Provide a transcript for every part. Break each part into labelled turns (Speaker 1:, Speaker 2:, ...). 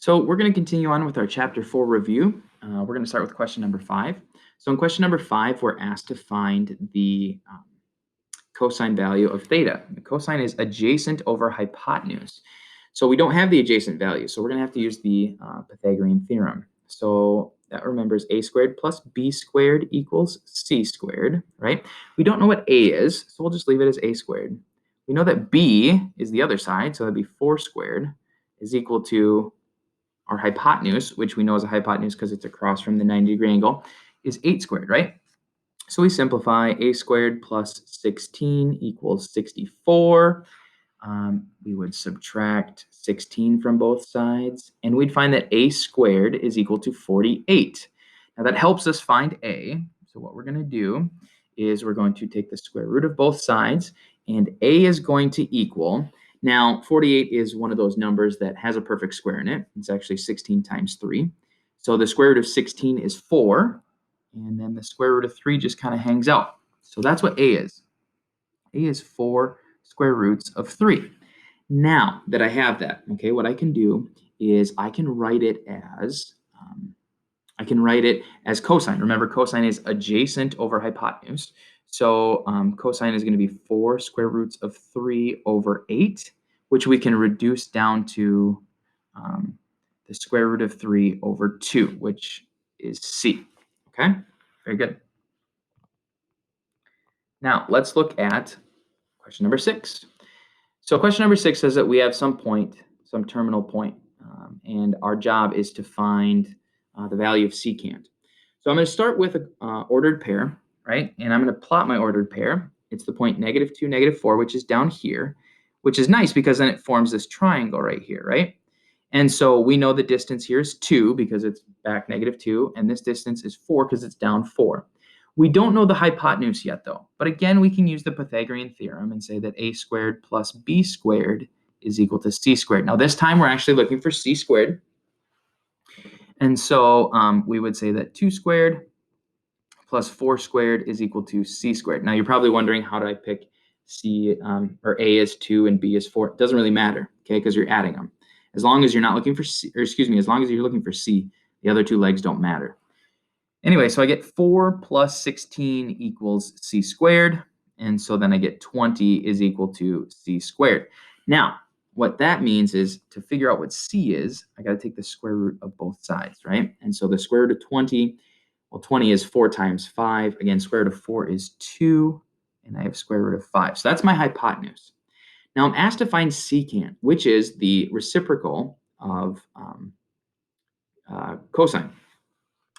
Speaker 1: So we're going to continue on with our Chapter 4 review. We're going to start with question number 5. So in question number 5, we're asked to find the cosine value of theta. The cosine is adjacent over hypotenuse. So we don't have the adjacent value, so we're going to have to use the Pythagorean theorem. So that remembers a squared plus b squared equals c squared, right? We don't know what a is, so we'll just leave it as a squared. We know that b is the other side, so that'd be 4 squared is equal to our hypotenuse, which we know is a hypotenuse because it's across from the 90-degree angle, is 8 squared, right? So we simplify a squared plus 16 equals 64. We would subtract 16 from both sides, and we'd find that a squared is equal to 48. Now that helps us find a. So what we're going to do is we're going to take the square root of both sides, and a is going to equal, now 48 is one of those numbers that has a perfect square in it. It's actually 16 times 3. So the square root of 16 is 4, and then the square root of 3 just kind of hangs out. So that's what a is. A is 4 square roots of 3. Now that I have that, okay, what I can do is I can write it as cosine. Remember, cosine is adjacent over hypotenuse. So cosine is going to be 4 square roots of 3 over 8, which we can reduce down to the square root of 3 over 2, which is c. Okay, very good. Now let's look at question number 6. So question number 6 says that we have some terminal point, and our job is to find the value of secant. So I'm going to start with an ordered pair, right? And I'm going to plot my ordered pair. It's the point -2, -4, which is down here, which is nice because then it forms this triangle right here, right? And so we know the distance here is 2 because it's back -2, and this distance is 4 because it's down 4. We don't know the hypotenuse yet, though. But again, we can use the Pythagorean theorem and say that a squared plus b squared is equal to c squared. Now, this time we're actually looking for c squared. And so we would say that 2 squared plus 4 squared is equal to c squared. Now, you're probably wondering, how do I pick c, or a is 2 and b is 4? It doesn't really matter, okay, because you're adding them. As long as you're not looking for c, or excuse me, as long as you're looking for c, the other two legs don't matter. Anyway, so I get 4 plus 16 equals c squared, and so then I get 20 is equal to c squared. Now, what that means is to figure out what c is, I got to take the square root of both sides, right? And so the square root of 20, well, 20 is 4 times 5. Again, square root of 4 is 2, and I have square root of 5. So that's my hypotenuse. Now I'm asked to find secant, which is the reciprocal of cosine.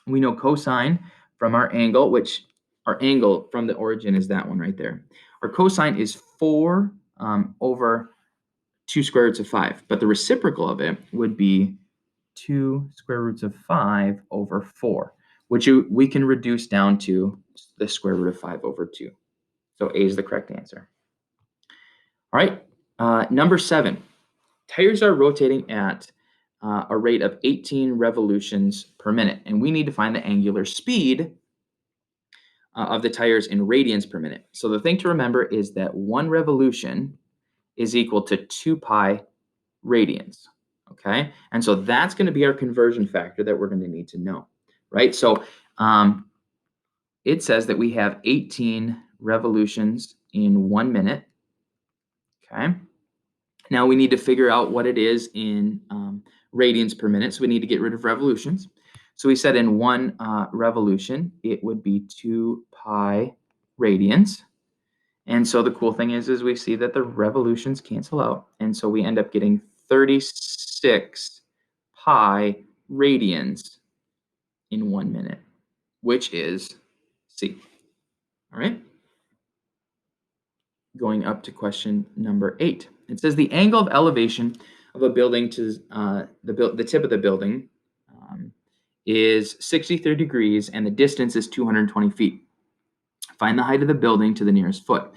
Speaker 1: We know cosine from our angle, which our angle from the origin is that one right there. Our cosine is 4 over 2 square roots of 5, but the reciprocal of it would be 2 square roots of 5 over 4, which we can reduce down to the square root of 5 over 2. So A is the correct answer. All right, number 7. Tires are rotating at a rate of 18 revolutions per minute, and we need to find the angular speed of the tires in radians per minute. So the thing to remember is that 1 revolution is equal to 2 pi radians, okay? And so that's going to be our conversion factor that we're going to need to know, right? So it says that we have 18 revolutions in 1 minute, okay? Now we need to figure out what it is in radians per minute, so we need to get rid of revolutions. So we said in 1 revolution, it would be 2 pi radians. And so the cool thing is we see that the revolutions cancel out, and so we end up getting 36 pi radians in 1 minute, which is C. All right. Going up to question number 8. It says the angle of elevation of a building to the tip of the building is 63 degrees, and the distance is 220 feet. Find the height of the building to the nearest foot.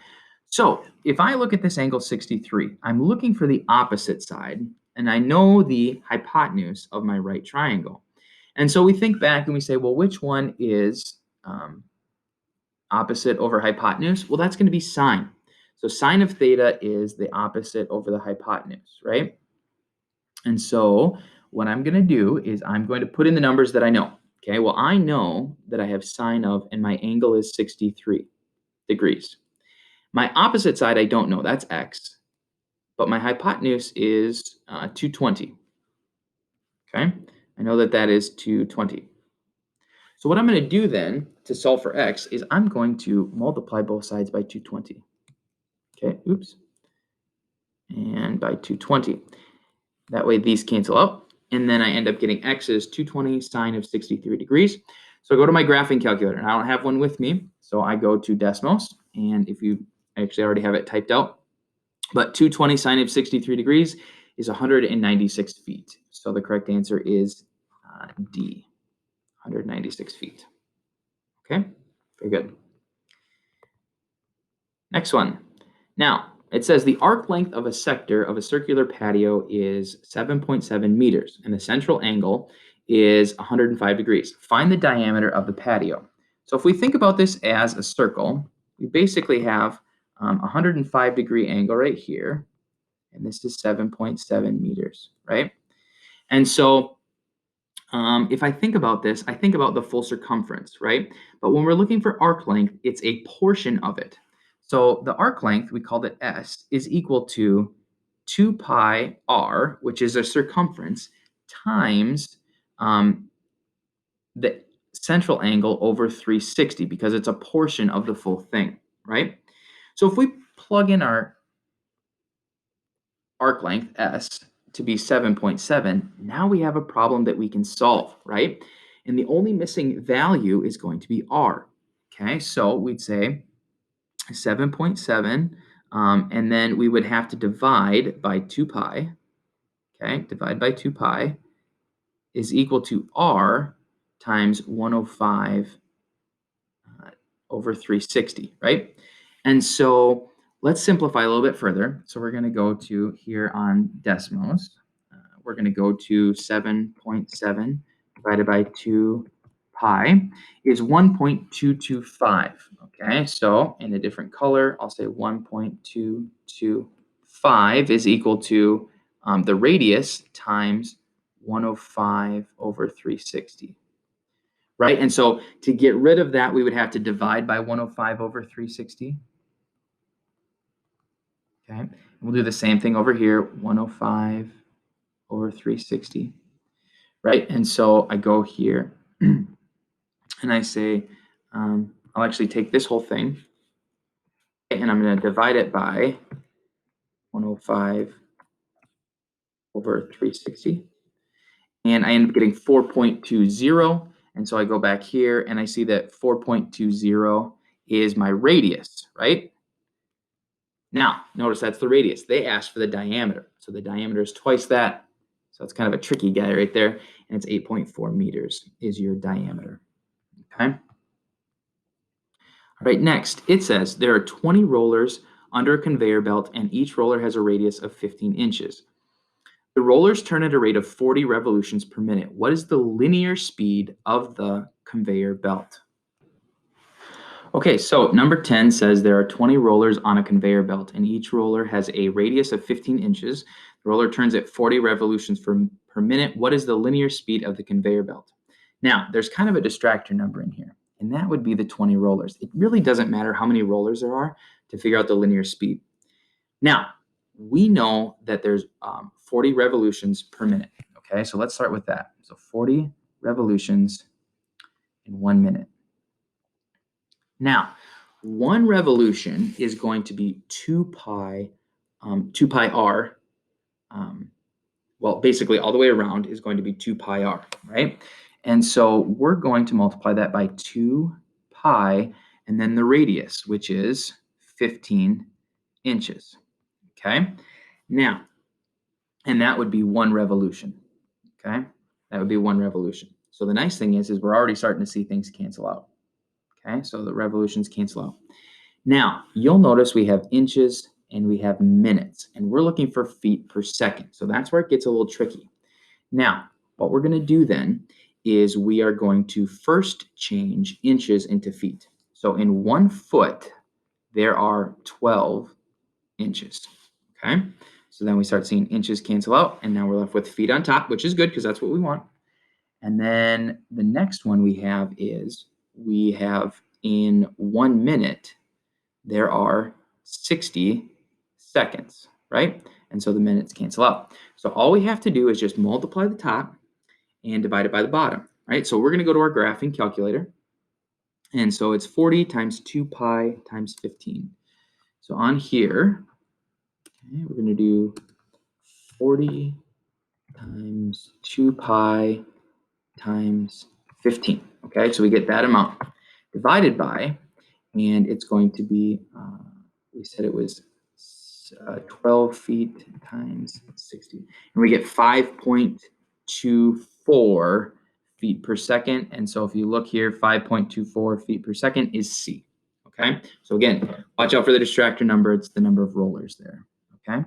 Speaker 1: So if I look at this angle 63, I'm looking for the opposite side, and I know the hypotenuse of my right triangle. And so we think back and we say, well, which one is opposite over hypotenuse? Well, that's going to be sine. So sine of theta is the opposite over the hypotenuse, right? And so what I'm going to do is I'm going to put in the numbers that I know. Okay, well, I know that I have sine of, and my angle is 63 degrees. My opposite side, I don't know, that's x, but my hypotenuse is 220. Okay, I know that that is 220. So what I'm going to do then to solve for x is I'm going to multiply both sides by 220. Okay, oops, and by 220. That way these cancel out, and then I end up getting x is 220 sine of 63 degrees. So I go to my graphing calculator, and I don't have one with me, so I go to Desmos, and if you actually already have it typed out, but 220 sine of 63 degrees is 196 feet. So the correct answer is D, 196 feet. Okay, very good. Next one. Now, it says the arc length of a sector of a circular patio is 7.7 meters, and the central angle is 105 degrees. Find the diameter of the patio. So if we think about this as a circle, we basically have a 105-degree angle right here, and this is 7.7 meters, right? And so if I think about this, I think about the full circumference, right? But when we're looking for arc length, it's a portion of it. So the arc length, we called it S, is equal to 2 pi r, which is a circumference, times the central angle over 360, because it's a portion of the full thing, right? So if we plug in our arc length, S, to be 7.7, now we have a problem that we can solve, right? And the only missing value is going to be R. Okay, so we'd say 7.7, and then we would have to divide by 2 pi. Okay, divide by 2 pi is equal to R times 105 over 360, right? And so let's simplify a little bit further. So we're going to go to here on Desmos. We're going to go to 7.7 divided by 2 pi is 1.225. Okay, so in a different color, I'll say 1.225 is equal to the radius times 105 over 360. Right? And so to get rid of that, we would have to divide by 105 over 360. Okay. And we'll do the same thing over here, 105 over 360. Right? And so I go here and I say, I'll actually take this whole thing and I'm going to divide it by 105 over 360. And I end up getting 4.20. And so I go back here and I see that 4.20 is my radius, right? Now, notice that's the radius. They asked for the diameter. So the diameter is twice that. So it's kind of a tricky guy right there. And it's 8.4 meters is your diameter. Okay. All right, next, it says there are 20 rollers under a conveyor belt, and each roller has a radius of 15 inches. The rollers turn at a rate of 40 revolutions per minute. What is the linear speed of the conveyor belt? Okay, so number 10 says there are 20 rollers on a conveyor belt, and each roller has a radius of 15 inches. The roller turns at 40 revolutions per minute. What is the linear speed of the conveyor belt? Now, there's kind of a distractor number in here, and that would be the 20 rollers. It really doesn't matter how many rollers there are to figure out the linear speed. Now, we know that there's 40 revolutions per minute. Okay, so let's start with that. So 40 revolutions in 1 minute. Now, one revolution is going to be 2 pi r. Well, basically all the way around is going to be 2 pi r, right? And so we're going to multiply that by 2 pi and then the radius, which is 15 inches. Okay? Now, and that would be one revolution. Okay? That would be one revolution. So the nice thing is we're already starting to see things cancel out. Okay? So the revolutions cancel out. Now, you'll notice we have inches and we have minutes, and we're looking for feet per second. So that's where it gets a little tricky. Now, what we're going to do then is we are going to first change inches into feet. So in 1 foot, there are 12 inches. Okay? So then we start seeing inches cancel out, and now we're left with feet on top, which is good because that's what we want. And then the next one we have is we have in 1 minute, there are 60 seconds, right? And so the minutes cancel out. So all we have to do is just multiply the top and divide it by the bottom, right? So we're going to go to our graphing calculator. And so it's 40 times 2 pi times 15. So on here, okay, we're going to do 40 times 2 pi times 15. Okay, so we get that amount divided by, and it's going to be, we said it was 12 feet times 60. And we get 5.24 feet per second. And so if you look here, 5.24 feet per second is C. Okay, so again, watch out for the distractor number. It's the number of rollers there. Okay.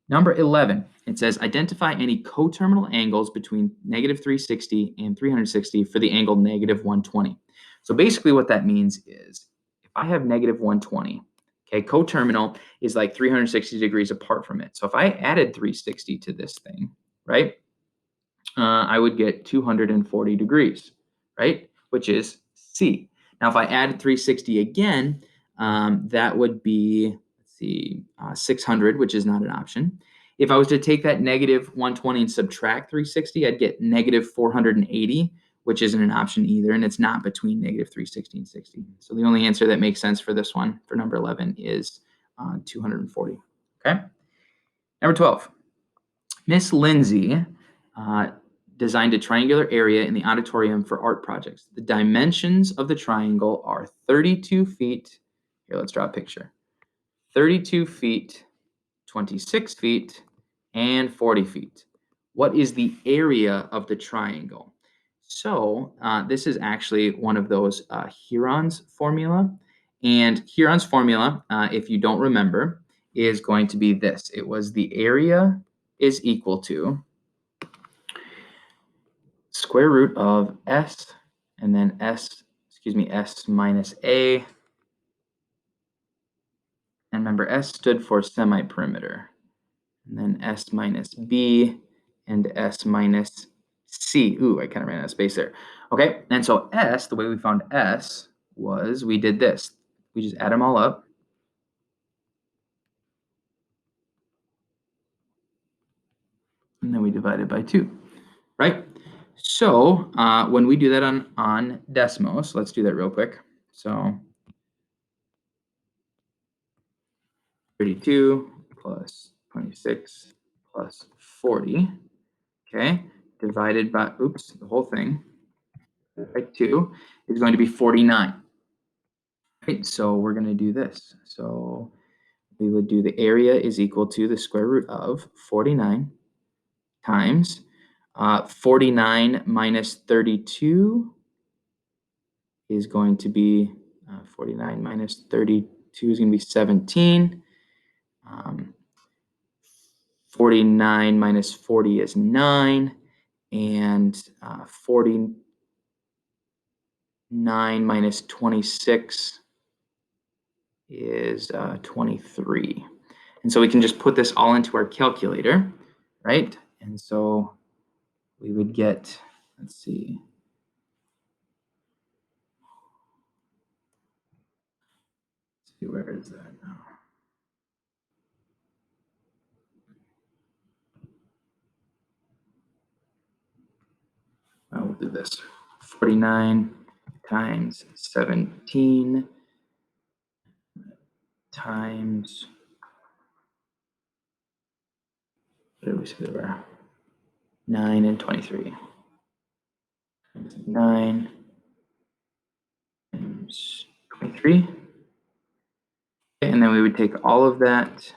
Speaker 1: Number 11, it says identify any coterminal angles between negative 360 and 360 for the angle negative 120. So basically what that means is if I have negative 120, okay, coterminal is like 360 degrees apart from it. So if I added 360 to this thing, right, I would get 240 degrees, right, which is C. Now if I added 360 again, that would be, let's see, 600, which is not an option. If I was to take that negative 120 and subtract 360, I'd get negative 480, which isn't an option either, and it's not between negative 360 and 60. So the only answer that makes sense for this one, for number 11, is 240. Okay. Number 12. Miss Lindsay designed a triangular area in the auditorium for art projects. The dimensions of the triangle are 32 feet. Here, let's draw a picture. 32 feet, 26 feet, and 40 feet. What is the area of the triangle? So this is actually one of those Huron's formula. And Huron's formula, if you don't remember, is going to be this. It was the area is equal to square root of s, and then s minus a. And remember, s stood for semi-perimeter. And then s minus b and s minus c. Ooh, I kind of ran out of space there. Okay, and so s, the way we found s was we did this. We just add them all up. And then we divide it by 2, right? So when we do that on Desmos, let's do that real quick. So 32 plus 26 plus 40, okay, divided by, oops, the whole thing, by 2 is going to be 49. Right, so we're going to do this. So we would do the area is equal to the square root of 49 times 49 minus 32 is going to be 49 minus 32 is going to be 17. 49 minus 40 is 9, and 49 minus 26 is 23. And so we can just put this all into our calculator, right? And so we would get, let's see, where is that now? We'll do this. 49 times 17 times, what did we say there were? 9 and 23. 9 times 23. And then we would take all of that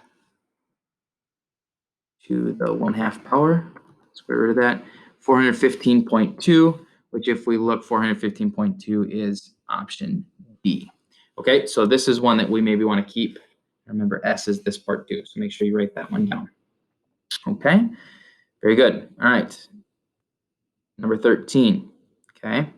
Speaker 1: to the 1/2 power, square root of that, 415.2, which if we look, 415.2 is option B. Okay, so this is one that we maybe want to keep. Remember, S is this part too, so make sure you write that one down. Okay, very good. All right, number 13, okay.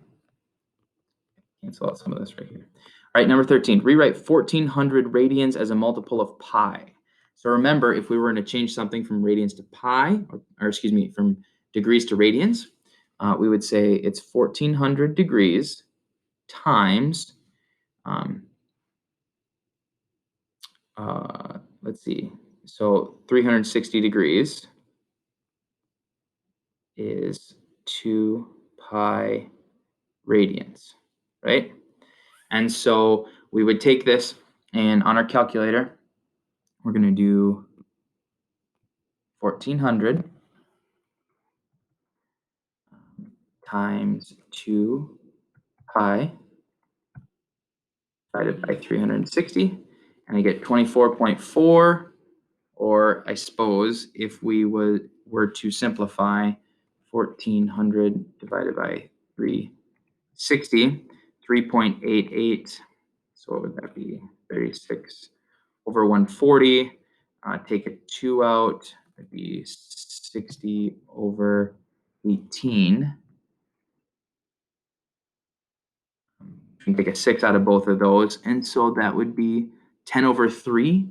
Speaker 1: Cancel out some of this right here. All right, number 13, rewrite 1400 radians as a multiple of pi. So remember, if we were going to change something from radians to pi, or excuse me, from degrees to radians, we would say it's 1400 degrees times, um, let's see, so 360 degrees is 2 pi radians, right? And so we would take this, and on our calculator, we're going to do 1400 times 2 pi divided by 360, and I get 24.4, or I suppose if we were to simplify 1400 divided by 360, 3.88, so what would that be? 36 over 140, take a 2 out, that'd be 60 over 18. You can take a 6 out of both of those, and so that would be 10 over 3.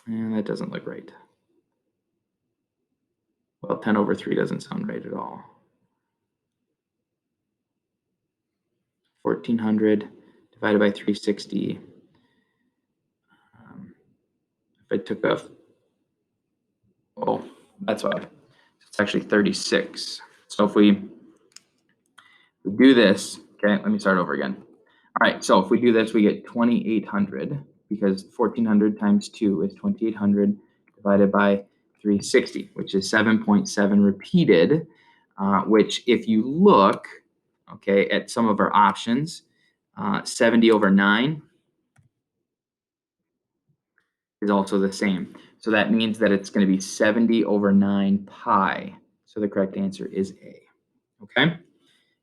Speaker 1: And that doesn't look right. Well, 10 over 3 doesn't sound right at all. 1400 divided by 360. If I took that's why. It's actually 36. So if we do this, okay, let me start over again. All right, so if we do this, we get 2800, because 1400 times 2 is 2800 divided by 360, which is 7.7 repeated, which if you look, okay, at some of our options, 70 over 9 is also the same. So that means that it's going to be 70 over 9 pi. So the correct answer is A. Okay?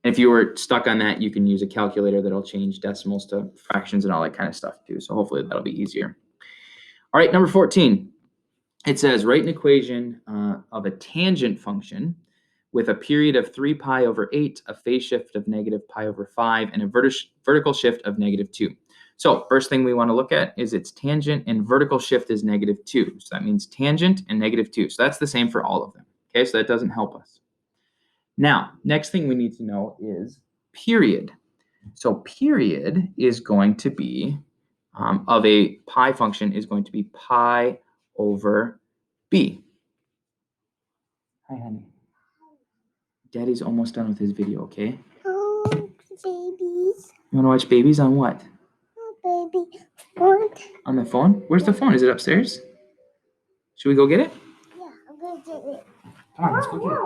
Speaker 1: And if you were stuck on that, you can use a calculator that'll change decimals to fractions and all that kind of stuff too. So hopefully that'll be easier. All right, number 14. It says write an equation of a tangent function with a period of 3 pi over 8, a phase shift of negative pi over 5, and a vertical shift of negative 2. So first thing we want to look at is its tangent, and vertical shift is negative 2. So that means tangent and negative 2. So that's the same for all of them. Okay, so that doesn't help us. Now, next thing we need to know is period. So period is going to be, of a pi function, is going to be pi over b. Hi, honey. Daddy's almost done with his video, okay?
Speaker 2: Oh, babies.
Speaker 1: You want to watch babies on what?
Speaker 2: Oh, baby. What?
Speaker 1: On the phone? Where's the phone? Is it upstairs? Should we go get it?
Speaker 2: Yeah, I'm going to get it.
Speaker 1: Come on, let's go get it.